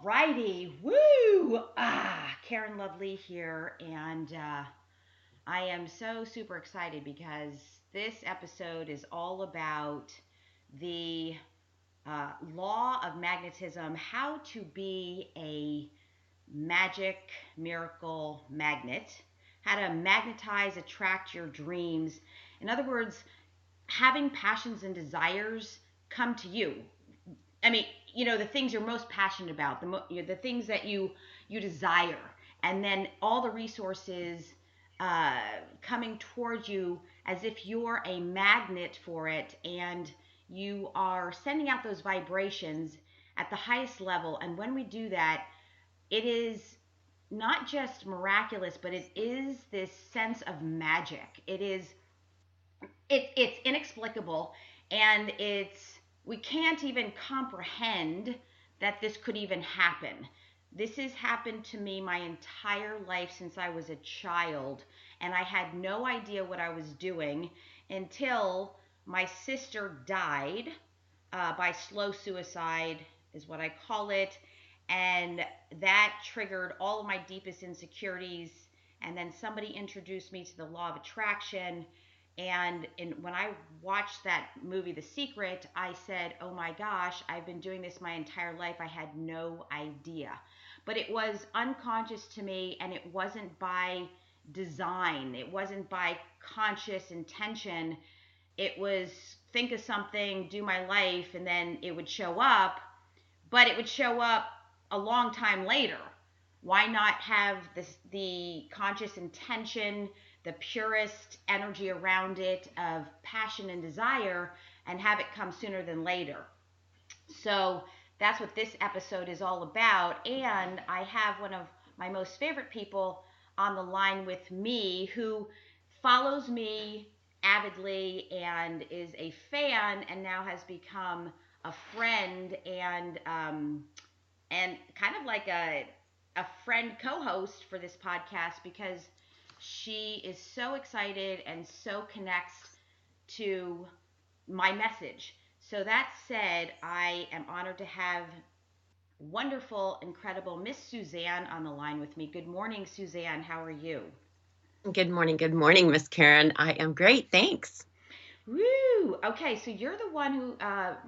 Alrighty, woo! KarenLoveLee here, and I am so super excited because this episode is all about the law of magnetism, how to be a magic miracle magnet, how to magnetize, attract your dreams. In other words, having passions and desires come to you. I mean, the things you're most passionate about, the things that you desire, and then all the resources coming towards you as if you're a magnet for it, and you are sending out those vibrations at the highest level. And when we do that, it is not just miraculous, but it is this sense of magic. It's inexplicable, and we can't even comprehend that this could even happen. This has happened to me my entire life since I was a child, and I had no idea what I was doing until my sister died by slow suicide, is what I call it. And that triggered all of my deepest insecurities. And then somebody introduced me to the law of attraction. And when I watched that movie, The Secret, I said, oh my gosh, I've been doing this my entire life. I had no idea. But it was unconscious to me, and it wasn't by design. It wasn't by conscious intention. It was think of something, do my life, and then it would show up. But it would show up a long time later. Why not have the conscious intention, the purest energy around it of passion and desire, and have it come sooner than later? So that's what this episode is all about. And I have one of my most favorite people on the line with me who follows me avidly and is a fan, and now has become a friend, and kind of like a friend co-host for this podcast, because she is so excited and so connects to my message. So that said, I am honored to have wonderful, incredible Miss Suzanne on the line with me. Good morning, Suzanne. How are you? Good morning, Miss Karen. I am great, thanks. Woo! Okay, so you're the one who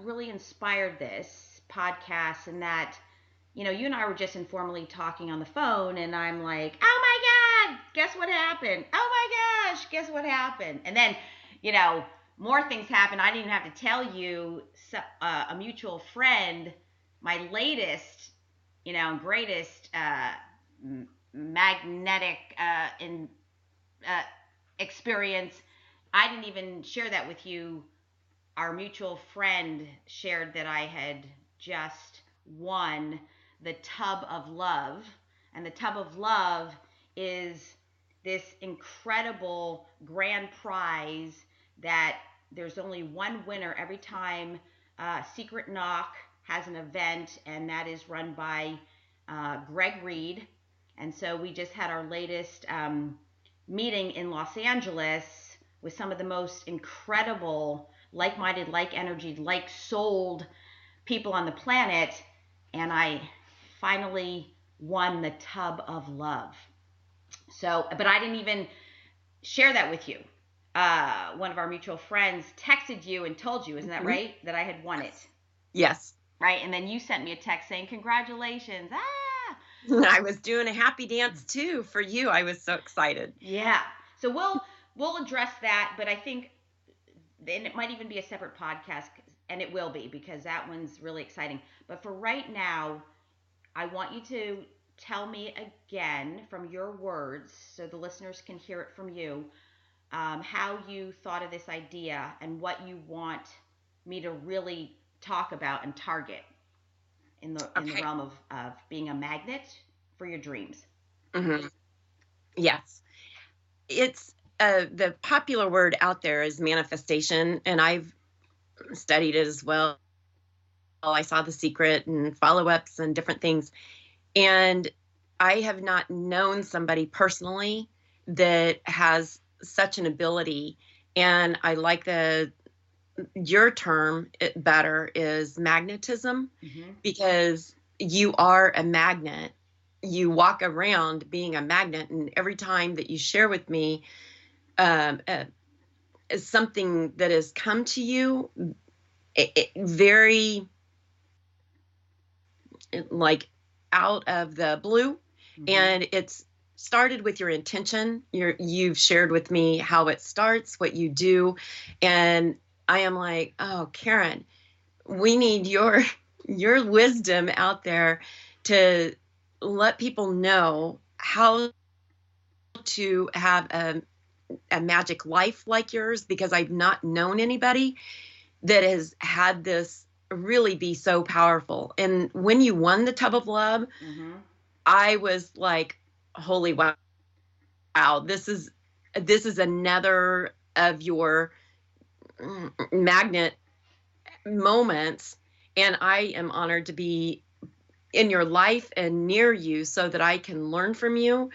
really inspired this podcast, and that, you and I were just informally talking on the phone, and I'm like, oh my God, guess what happened? Oh my gosh, guess what happened? And then, more things happened. I didn't even have to tell you. A mutual friend, my latest, greatest magnetic experience. I didn't even share that with you. Our mutual friend shared that I had just won the Tub of Love. And the Tub of Love is this incredible grand prize that there's only one winner every time Secret Knock has an event, and that is run by Greg Reed. And so we just had our latest meeting in Los Angeles with some of the most incredible, like-minded, like-energy, like-souled people on the planet, and I finally won the Tub of Love. So, but I didn't even share that with you. One of our mutual friends texted you and told you, isn't that right, that I had won it? Yes. Right, and then you sent me a text saying, congratulations. I was doing a happy dance too for you. I was so excited. Yeah. So we'll address that, but I think, and it might even be a separate podcast, and it will be, because that one's really exciting. But for right now, I want you to tell me again from your words, so the listeners can hear it from you, how you thought of this idea and what you want me to really talk about and target in the realm of being a magnet for your dreams. Mm-hmm. Yes. It's the popular word out there is manifestation, and I've studied it as well. I saw The Secret and follow-ups and different things. And I have not known somebody personally that has such an ability. And I like your term better is magnetism, because you are a magnet. You walk around being a magnet, and every time that you share with me um, uh, something that has come to you, very like out of the blue, and it's started with your intention. You've shared with me how it starts, what you do, and I am like, oh, Karen, we need your wisdom out there to let people know how to have a magic life like yours, because I've not known anybody that has had this really be so powerful. And when you won the Tub of Love, I was like, holy wow, this is another of your magnet moments, and I am honored to be in your life and near you so that I can learn from you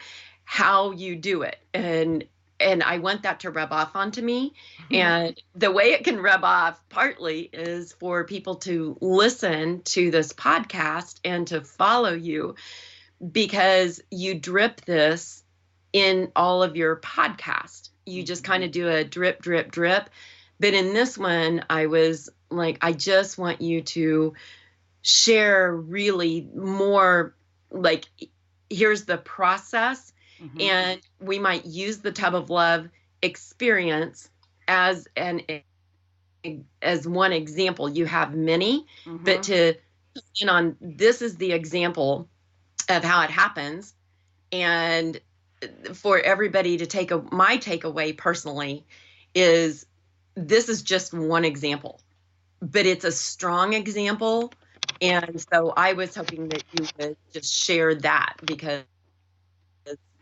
how you do it. And I want that to rub off onto me. And the way it can rub off partly is for people to listen to this podcast and to follow you, because you drip this in all of your podcast. You just kind of do a drip, drip, drip. But in this one, I was like, I just want you to share really more, like, here's the process. And we might use the Tub of Love experience as one example. You have many, but to on this is the example of how it happens. And for everybody to my takeaway personally is, this is just one example, but it's a strong example. And so I was hoping that you would just share that, because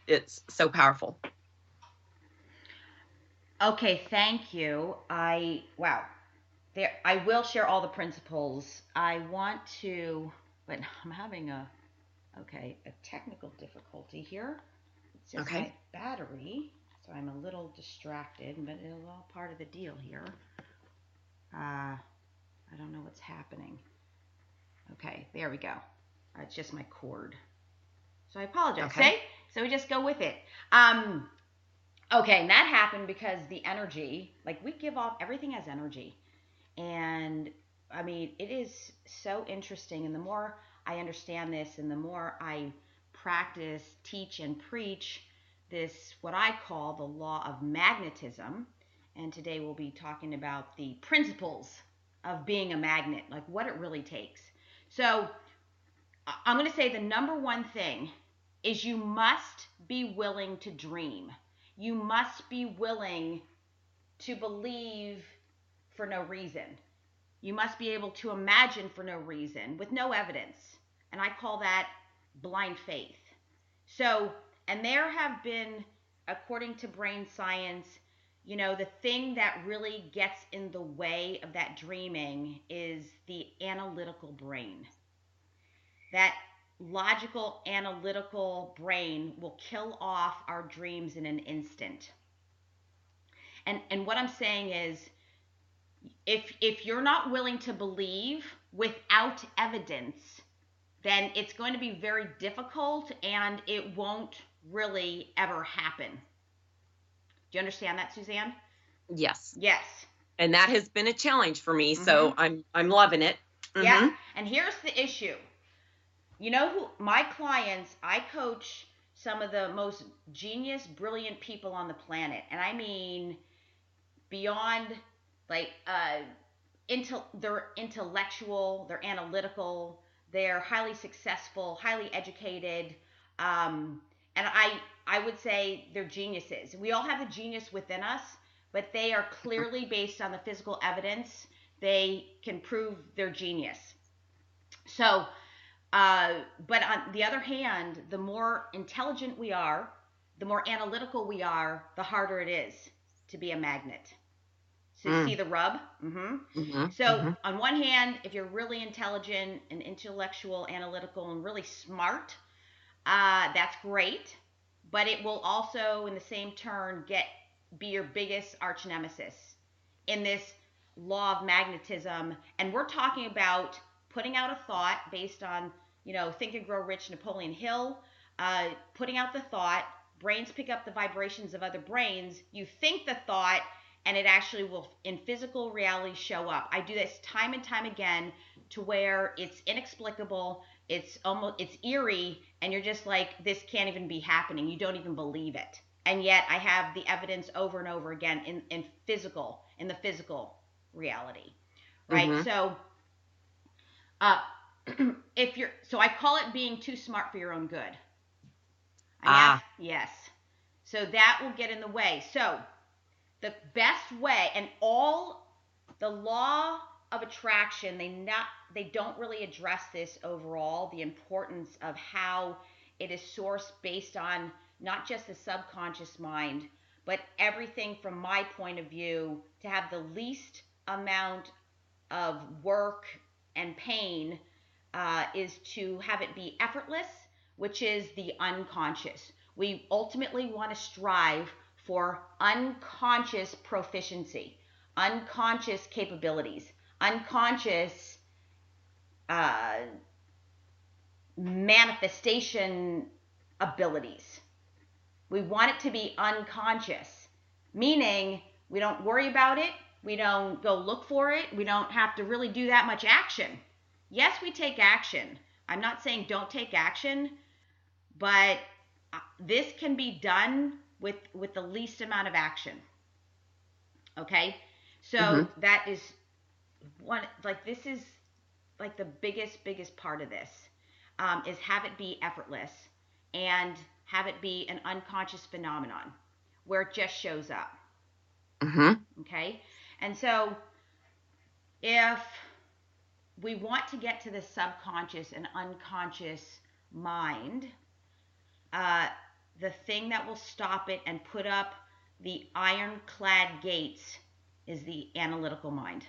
it's so powerful. Okay, thank you. Wow. I will share all the principles. I want to, but I'm having a technical difficulty here. It's just my battery, so I'm a little distracted, but it's all part of the deal here. I don't know what's happening. Okay, there we go. It's just my cord. So I apologize. Okay. So we just go with it. Okay, and that happened because the energy, like, we give off, everything has energy. And I mean, it is so interesting. And the more I understand this, and the more I practice, teach, and preach this, what I call the law of magnetism. And today we'll be talking about the principles of being a magnet, like what it really takes. So I'm going to say the number one thing is you must be willing to dream. You must be willing to believe for no reason. You must be able to imagine for no reason, with no evidence. And I call that blind faith. So, and there have been, according to brain science, the thing that really gets in the way of that dreaming is the analytical brain. That logical, analytical brain will kill off our dreams in an instant. And what I'm saying is, if you're not willing to believe without evidence, then it's going to be very difficult, and it won't really ever happen. Do you understand that, Suzanne? Yes. Yes. And that has been a challenge for me, so I'm loving it. Yeah. And here's the issue. My clients, I coach some of the most genius, brilliant people on the planet. And I mean beyond, like, they're intellectual, they're analytical, they're highly successful, highly educated. And I would say they're geniuses. We all have the genius within us, but they are clearly, based on the physical evidence, they can prove their genius. So, but on the other hand, the more intelligent we are, the more analytical we are, the harder it is to be a magnet. So see the rub? So on one hand, if you're really intelligent and intellectual, analytical, and really smart, that's great. But it will also, in the same turn, be your biggest arch nemesis in this law of magnetism. And we're talking about putting out a thought based on Think and Grow Rich, Napoleon Hill, putting out the thought, brains pick up the vibrations of other brains. You think the thought, and it actually will, in physical reality, show up. I do this time and time again to where it's inexplicable, it's eerie, and you're just like, this can't even be happening. You don't even believe it. And yet I have the evidence over and over again in the physical reality, right? Mm-hmm. So, so I call it being too smart for your own good. Yes. So that will get in the way. So the best way, and all the law of attraction, they don't really address this overall, the importance of how it is sourced based on not just the subconscious mind, but everything from my point of view to have the least amount of work and pain is to have it be effortless, which is the unconscious. We ultimately want to strive for unconscious proficiency, unconscious capabilities, unconscious manifestation abilities. We want it to be unconscious, meaning we don't worry about it, we don't go look for it, we don't have to really do that much action. Yes, we take action. I'm not saying don't take action, but this can be done with the least amount of action. Okay? So that is one, like, this is like the biggest part of this, is have it be effortless and have it be an unconscious phenomenon where it just shows up. Okay? And so if we want to get to the subconscious and unconscious mind, the thing that will stop it and put up the ironclad gates is the analytical mind.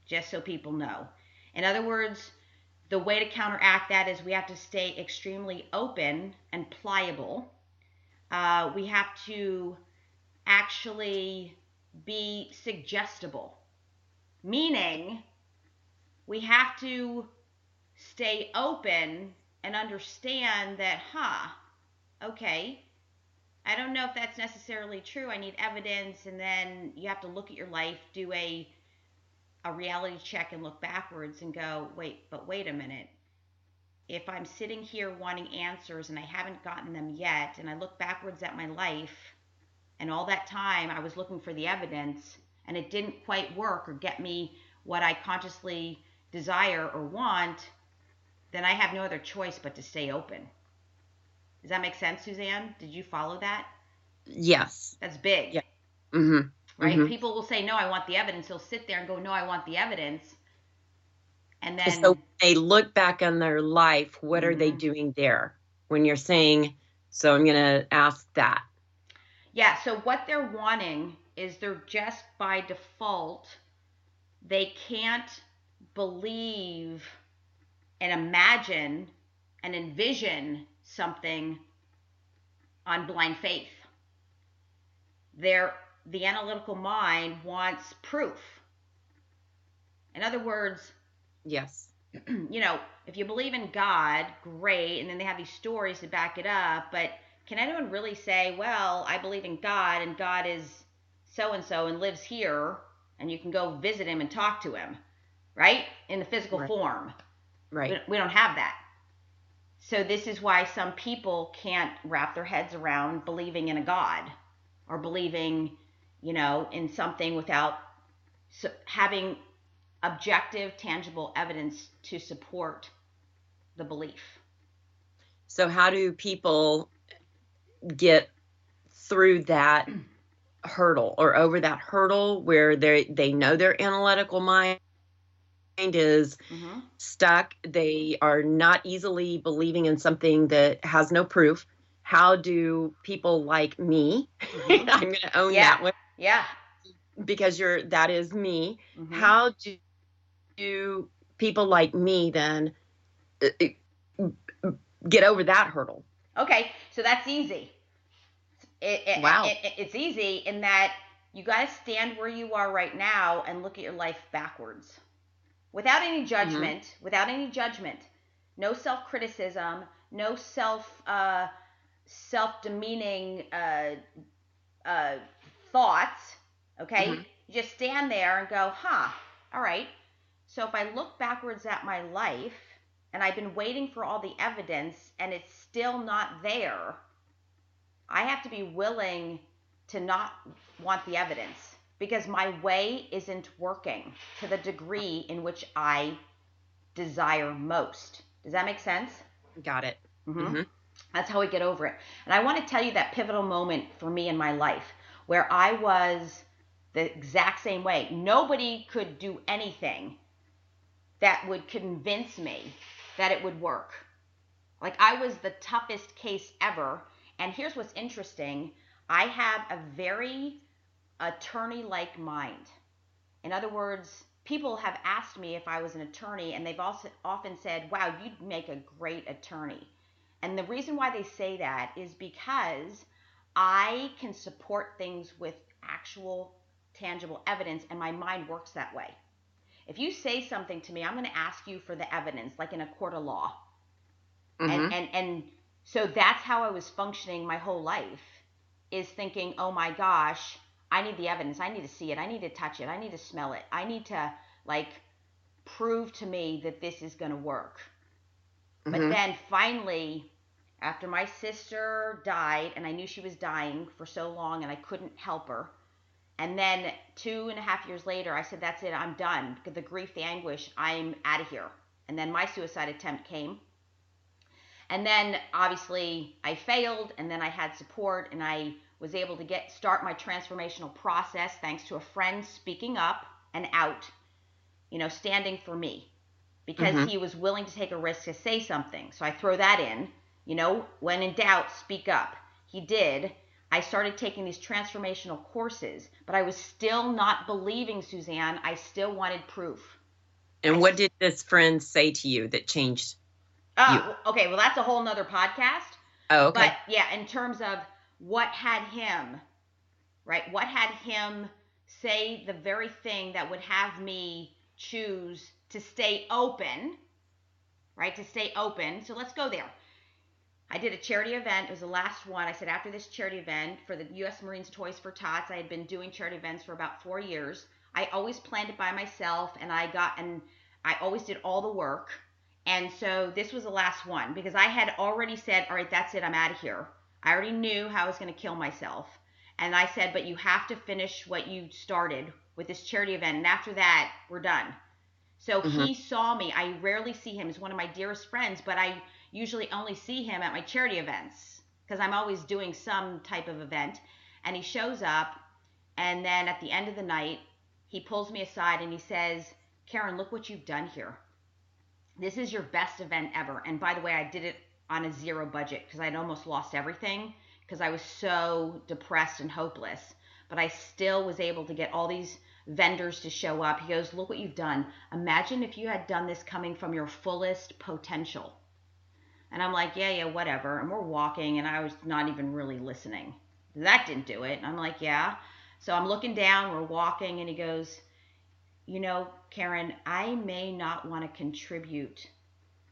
Just so people know. In other words, the way to counteract that is we have to stay extremely open and pliable. We have to actually be suggestible, meaning we have to stay open and understand that, okay, I don't know if that's necessarily true. I need evidence. And then you have to look at your life, do a reality check, and look backwards and go, wait a minute. If I'm sitting here wanting answers and I haven't gotten them yet, and I look backwards at my life, and all that time I was looking for the evidence and it didn't quite work or get me what I consciously desire or want, then I have no other choice but to stay open. Does that make sense, Suzanne? Did you follow that? Yes. That's big. Yeah. Right? People will say, no, I want the evidence. They'll sit there and go, no, I want the evidence. And then so they look back on their life. What are they doing there when you're saying, so I'm going to ask that? Yeah. So what they're wanting is they're just by default, they can't believe and imagine and envision something on blind faith. The analytical mind wants proof. In other words, yes, if you believe in God, great, and then they have these stories to back it up, but can anyone really say, well, I believe in God and God is so-and-so and lives here, and you can go visit him and talk to him, right? In the physical form. Right. We don't have that. So this is why some people can't wrap their heads around believing in a God or believing, in something without having objective, tangible evidence to support the belief. So how do people get through that hurdle or over that hurdle where they know their analytical mind is stuck? They are not easily believing in something that has no proof. How do people like me, I'm going to own that one. Yeah. Because that is me. How do people like me then get over that hurdle? Okay, so that's easy. Wow. It's easy in that you got to stand where you are right now and look at your life backwards. Without any judgment, no self-criticism, no self-demeaning uh, thoughts. Okay, Mm-hmm. you just stand there and go, huh, all right. So if I look backwards at my life and I've been waiting for all the evidence and it's still not there, I have to be willing to not want the evidence because my way isn't working to the degree in which I desire most. Does that make sense? Got it. Mm-hmm. Mm-hmm. That's how we get over it. And I want to tell you that pivotal moment for me in my life where I was the exact same way. Nobody could do anything that would convince me that it would work. Like I was the toughest case ever. And here's what's interesting. I have a very attorney-like mind. In other words, people have asked me if I was an attorney, and they've also often said, wow, you'd make a great attorney. And the reason why they say that is because I can support things with actual tangible evidence, and my mind works that way. If you say something to me, I'm going to ask you for the evidence, like in a court of law. Mm-hmm. And so that's how I was functioning my whole life, is thinking, oh my gosh, I need the evidence. I need to see it. I need to touch it. I need to smell it. I need to like prove to me that this is going to work. But Mm-hmm. then finally, after my sister died, and I knew she was dying for so long and I couldn't help her. And then 2.5 years later, I said, that's it. I'm done. The grief, the anguish, I'm out of here. And then my suicide attempt came. And then obviously I failed, and then I had support, and I was able to start my transformational process thanks to a friend speaking up and out, standing for me because Mm-hmm. he was willing to take a risk to say something. So I throw that in, when in doubt, speak up. He did. I started taking these transformational courses, but I was still not believing, Suzanne. I still wanted proof. And what did this friend say to you that changed you? Okay, well, that's a whole nother podcast. Oh, But okay. yeah, in terms of what had him, right? What had him say the very thing that would have me choose to stay open, right? To stay open. So let's go there. I did a charity event. It was the last one. I said after this charity event for the U.S. Marines Toys for Tots, I had been doing charity events for about 4 years. I always planned it by myself, and I always did all the work. And so this was the last one because I had already said, all right, that's it. I'm out of here. I already knew how I was going to kill myself. And I said, but you have to finish what you started with this charity event. And after that, we're done. So Mm-hmm. he saw me. I rarely see him. He's one of my dearest friends, but I usually only see him at my charity events because I'm always doing some type of event. And he shows up, and then at the end of the night, he pulls me aside and he says, Karen, look what you've done here. This is your best event ever. And by the way, I did it on a zero budget because I'd almost lost everything because I was so depressed and hopeless. But I still was able to get all these vendors to show up. He goes, look what you've done. Imagine if you had done this coming from your fullest potential. And I'm like, yeah, whatever. And we're walking, and I was not even really listening. That didn't do it. And I'm like, yeah. So I'm looking down, we're walking, and he goes, Karen, I may not want to contribute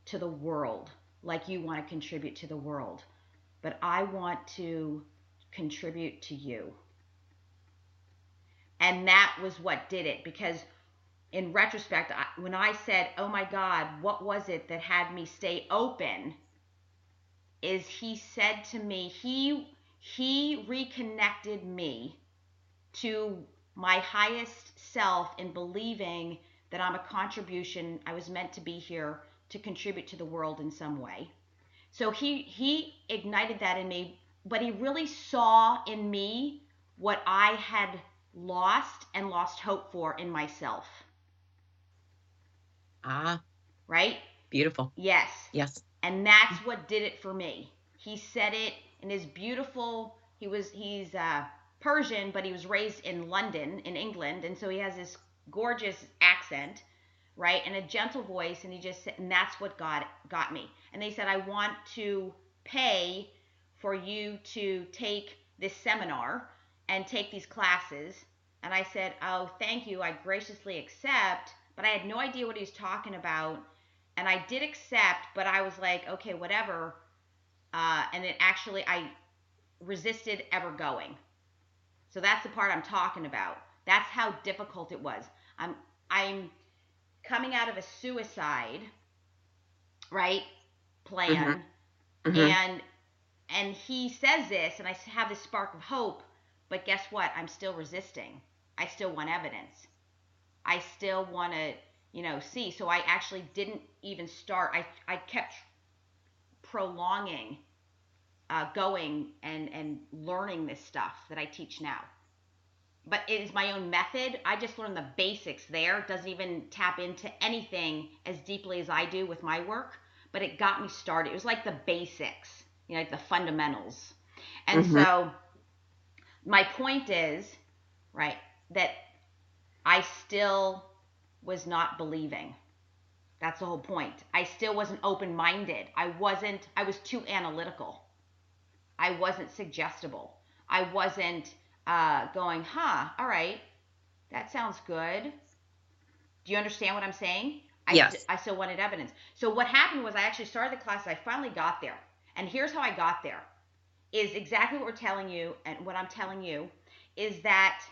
to the world like you want to contribute to the world, but I want to contribute to you. And that was what did it, because in retrospect, when I said, oh my God, what was it that had me stay open, is he said to me, he reconnected me to my highest self in believing that I'm a contribution. I was meant to be here to contribute to the world in some way. So he ignited that in me, but he really saw in me what I had lost and lost hope for in myself. Ah, Right? beautiful. Yes. Yes. And that's what did it for me. He said it in his beautiful, he's Persian, but he was raised in London, in England, and so he has this gorgeous accent, right, and a gentle voice, and he just said, and that's what got me. And they said, I want to pay for you to take this seminar and take these classes. And I said, oh, thank you, I graciously accept, but I had no idea what he was talking about. And I did accept, but I was like, okay, whatever. And it actually, I resisted ever going. So that's the part I'm talking about. That's how difficult it was. I'm coming out of a suicide, right, Mhm. plan, Mhm. and he says this, and I have this spark of hope, but guess what? I'm still resisting. I still want evidence. I still want to, see. So I actually didn't even start. I kept prolonging going and learning this stuff that I teach now. But it is my own method. I just learned the basics there. It doesn't even tap into anything as deeply as I do with my work, but it got me started. It was like the basics, like the fundamentals. And Mhm. so my point is, right, that I still was not believing. That's the whole point. I still wasn't open minded. I was too analytical. I wasn't suggestible. I wasn't going, all right, that sounds good. Do you understand what I'm saying? Yes. I still wanted evidence. So what happened was I actually started the class. I finally got there. And here's how I got there is exactly what we're telling you, and what I'm telling you is that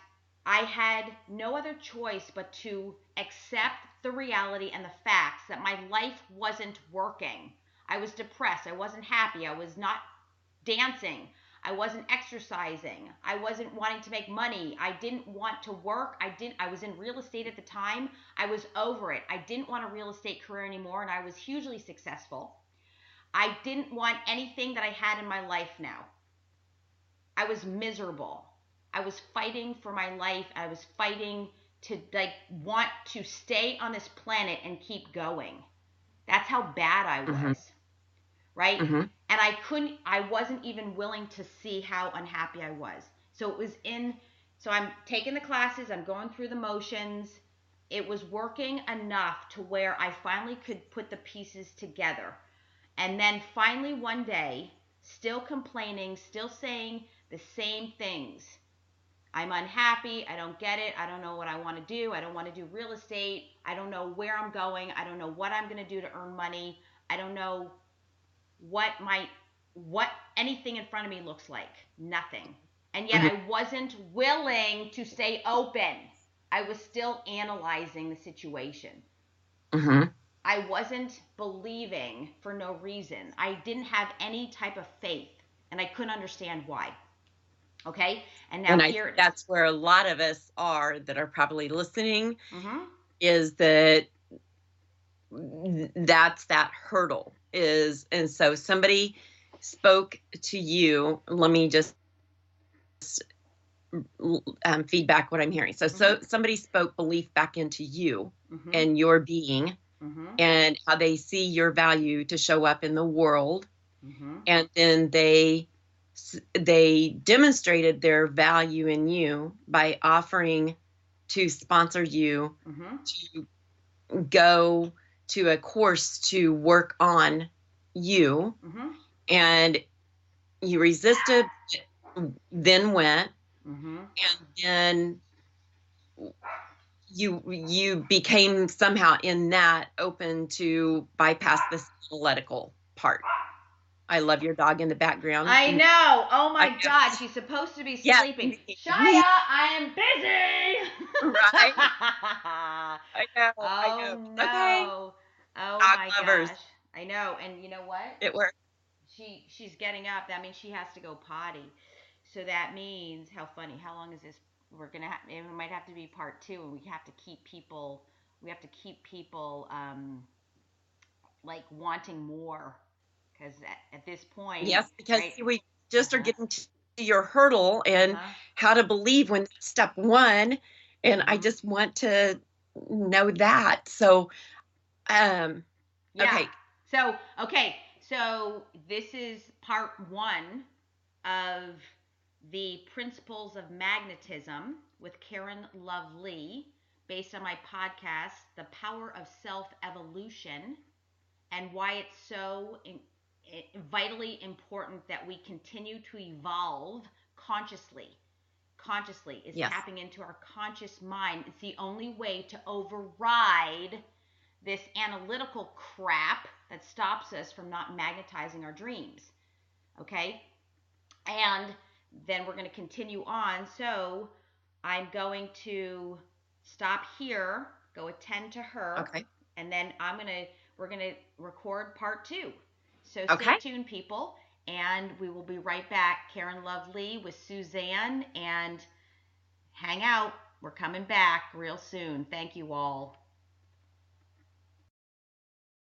I had no other choice but to accept the reality and the facts that my life wasn't working. I was depressed. I wasn't happy. I was not dancing. I wasn't exercising. I wasn't wanting to make money. I didn't want to work. I was in real estate at the time. I was over it. I didn't want a real estate career anymore, and I was hugely successful. I didn't want anything that I had in my life now. I was miserable. I was fighting for my life. I was fighting to want to stay on this planet and keep going. That's how bad I Mhm. was, right? Mhm. And I wasn't even willing to see how unhappy I was. So I'm taking the classes, I'm going through the motions. It was working enough to where I finally could put the pieces together. And then finally one day, still complaining, still saying the same things. I'm unhappy. I don't get it. I don't know what I want to do. I don't want to do real estate. I don't know where I'm going. I don't know what I'm going to do to earn money. I don't know what anything in front of me looks like. Nothing. And yet Mhm. I wasn't willing to stay open. I was still analyzing the situation. Mhm. I wasn't believing for no reason. I didn't have any type of faith, and I couldn't understand why. Okay? And now And I here think it is. that's where a lot of us are that are probably listening, Mhm. is that that's that hurdle is. And so somebody spoke to you. Let me just feedback what I'm hearing. So Mhm. somebody spoke belief back into you Mhm. and your being, Mhm. and how they see your value to show up in the world. Mhm. And then they demonstrated their value in you by offering to sponsor you Mhm. to go to a course to work on you. Mhm. And you resisted, then went, Mhm. and then you became somehow in that open to bypass this analytical part. I love your dog in the background. I know. Oh I my know. God, she's supposed to be Yeah, sleeping. Shia, me, I am busy. right? I know. I know. Oh It's okay. no. Oh Dog my lovers. gosh. I know. And you know what? It works. She's getting up. That means she has to go potty. So that means, how funny. How long is this? We're gonna have, it might have to be part two, and we have to keep people. We have to keep people like wanting more, because at this point, Yes, because right? we Uh just are huh. getting to your hurdle Uh and huh. how to believe when that's step one. And I Mhm. just want to know that. So, um, Yeah. okay. So, okay. So, this is part one of the principles of magnetism with KarenLoveLee, based on my podcast, The Power of Self Evolution, and why it's so vitally important that we continue to evolve consciously. Consciously is Yes. tapping into our conscious mind. It's the only way to override this analytical crap that stops us from not magnetizing our dreams. Okay? And then we're going to continue on. So I'm going to stop here, go attend to her, Okay. and then we're gonna record part 2. So stay Okay. tuned, people, and we will be right back. KarenLoveLee with Suzanne, and hang out. We're coming back real soon. Thank you all.